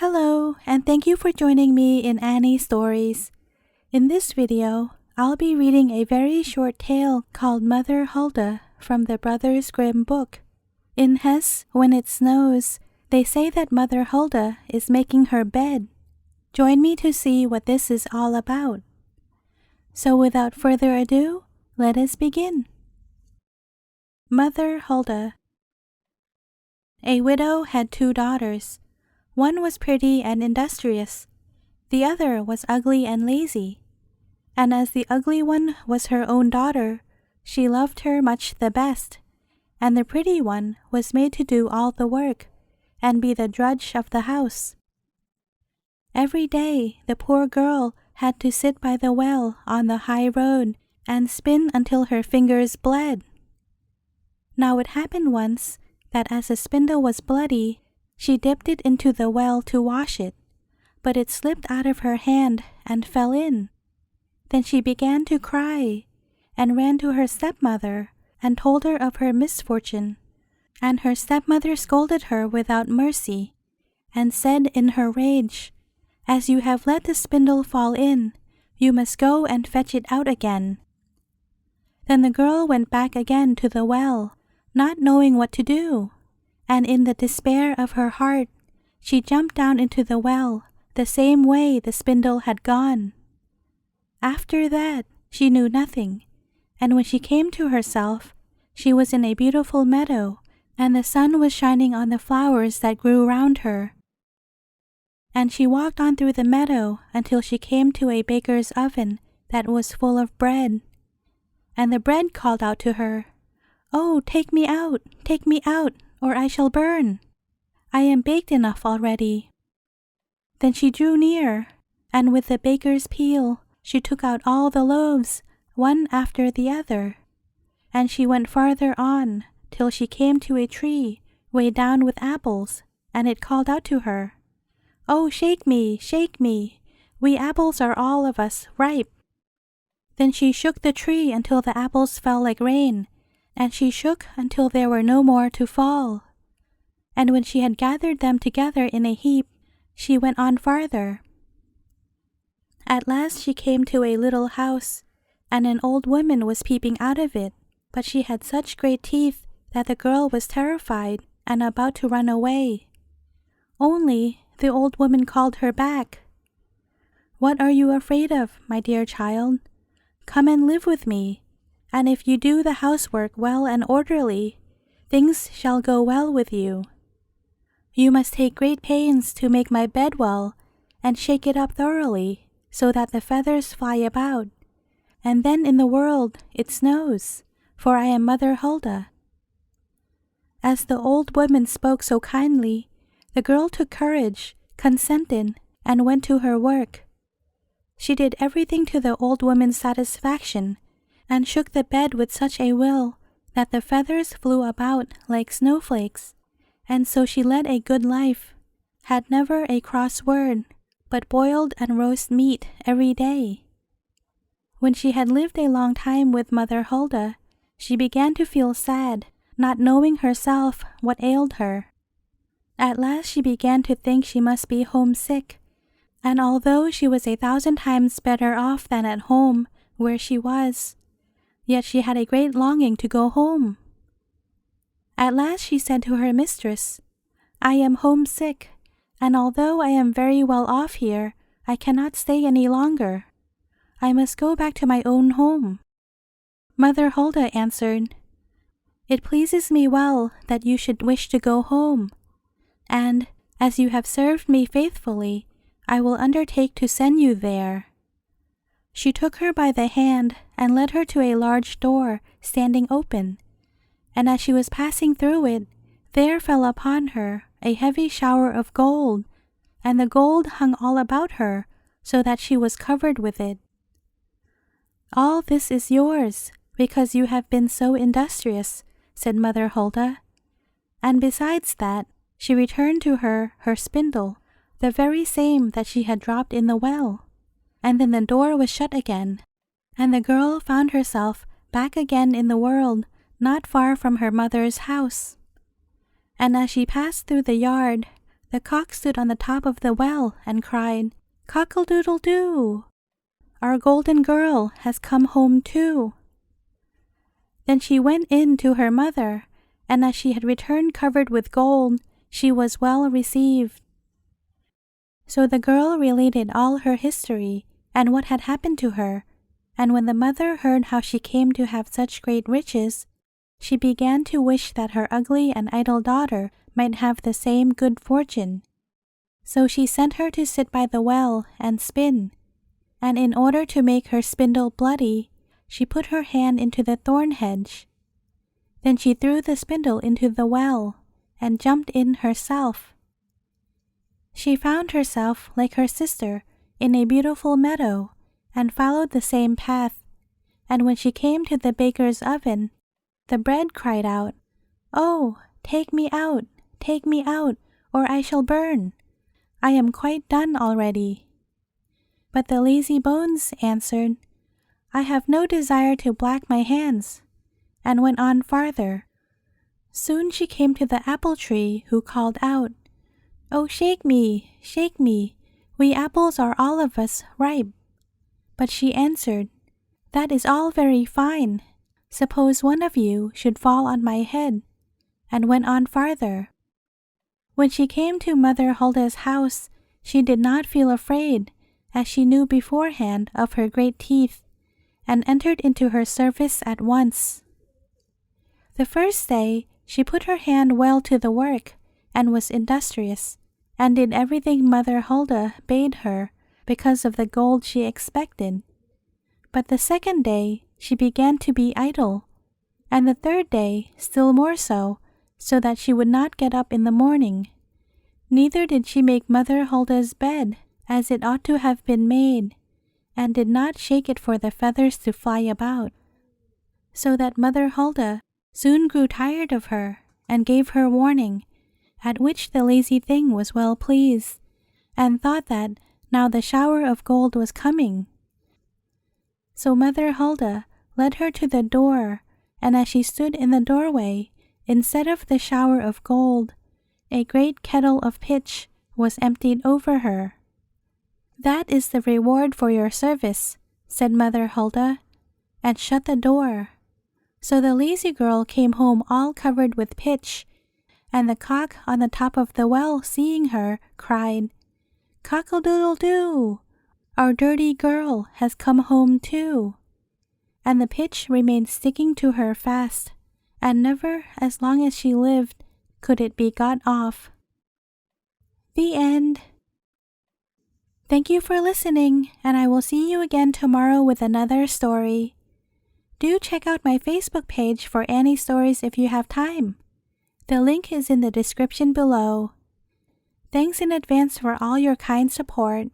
Hello, and thank you for joining me in Annie Stories. In this video, I'll be reading a very short tale called Mother Hulda from the Brothers Grimm book. In Hesse, when it snows, they say that Mother Hulda is making her bed. Join me to see what this is all about. So without further ado, let us begin. Mother Hulda. A widow had 2 daughters. One was pretty and industrious. The other was ugly and lazy. And as the ugly one was her own daughter, she loved her much the best, and the pretty one was made to do all the work, and be the drudge of the house. Every day the poor girl had to sit by the well on the high road and spin until her fingers bled. Now it happened once that as the spindle was bloody, she dipped it into the well to wash it, but it slipped out of her hand and fell in. Then she began to cry, and ran to her stepmother and told her of her misfortune. And her stepmother scolded her without mercy, and said in her rage, "As you have let the spindle fall in, you must go and fetch it out again." Then the girl went back again to the well, not knowing what to do, and in the despair of her heart, she jumped down into the well the same way the spindle had gone. After that, she knew nothing, and when she came to herself, she was in a beautiful meadow, and the sun was shining on the flowers that grew round her. And she walked on through the meadow until she came to a baker's oven that was full of bread. And the bread called out to her, "Oh, take me out, or I shall burn. I am baked enough already." Then she drew near, and with the baker's peel, she took out all the loaves, one after the other. And she went farther on, till she came to a tree weighed down with apples, and it called out to her, "Oh, shake me, we apples are all of us ripe." Then she shook the tree until the apples fell like rain, and she shook until there were no more to fall. And when she had gathered them together in a heap, she went on farther. At last she came to a little house, and an old woman was peeping out of it, but she had such great teeth that the girl was terrified and about to run away. Only the old woman called her back. "What are you afraid of, my dear child? Come and live with me, and if you do the housework well and orderly, things shall go well with you. You must take great pains to make my bed well, and shake it up thoroughly, so that the feathers fly about, and then in the world it snows, for I am Mother Hulda." As the old woman spoke so kindly, the girl took courage, consented, and went to her work. She did everything to the old woman's satisfaction, and shook the bed with such a will that the feathers flew about like snowflakes, and so she led a good life, had never a cross word, but boiled and roast meat every day. When she had lived a long time with Mother Hulda, she began to feel sad, not knowing herself what ailed her. At last she began to think she must be homesick, and although she was 1,000 times better off than at home where she was, yet she had a great longing to go home. At last she said to her mistress, "I am homesick, and although I am very well off here, I cannot stay any longer. I must go back to my own home." Mother Hulda answered, "It pleases me well that you should wish to go home, and as you have served me faithfully, I will undertake to send you there." She took her by the hand and led her to a large door standing open, and as she was passing through it, there fell upon her a heavy shower of gold, and the gold hung all about her, so that she was covered with it. "All this is yours, because you have been so industrious," said Mother Hulda. And besides that, she returned to her spindle, the very same that she had dropped in the well. And then the door was shut again, and the girl found herself back again in the world, not far from her mother's house. And as she passed through the yard, The cock stood on the top of the well and cried, "Cockle-doodle-doo! Our golden girl has come home too." Then she went in to her mother, and as she had returned covered with gold, she was well received. So the girl related all her history and what had happened to her, and when the mother heard how she came to have such great riches, she began to wish that her ugly and idle daughter might have the same good fortune. So she sent her to sit by the well and spin, and in order to make her spindle bloody, she put her hand into the thorn hedge. Then she threw the spindle into the well and jumped in herself. She found herself, like her sister, in a beautiful meadow, and followed the same path, and when she came to the baker's oven, the bread cried out, "Oh, take me out, or I shall burn. I am quite done already." But the lazy bones answered, "I have no desire to black my hands," and went on farther. Soon she came to the apple tree, who called out, "Oh, shake me, we apples are all of us ripe." But she answered, "That is all very fine. Suppose one of you should fall on my head," and went on farther. When she came to Mother Hulda's house, she did not feel afraid, as she knew beforehand of her great teeth, and entered into her service at once. The first day she put her hand well to the work, and was industrious, and did everything Mother Hulda bade her, because of the gold she expected. But the second day she began to be idle, and the third day still more so that she would not get up in the morning. Neither did she make Mother Hulda's bed as it ought to have been made, and did not shake it for the feathers to fly about, so that Mother Hulda soon grew tired of her, and gave her warning, at which the lazy thing was well pleased, and thought that now the shower of gold was coming. So Mother Hulda led her to the door, and as she stood in the doorway, instead of the shower of gold, a great kettle of pitch was emptied over her. "That is the reward for your service," said Mother Hulda, and shut the door. So the lazy girl came home all covered with pitch, and the cock on the top of the well, seeing her, cried, "Cockle-doodle-doo! Our dirty girl has come home too." And the pitch remained sticking to her fast, and never, as long as she lived, could it be got off. The end. Thank you for listening, and I will see you again tomorrow with another story. Do check out my Facebook page for Annie stories if you have time. The link is in the description below. Thanks in advance for all your kind support.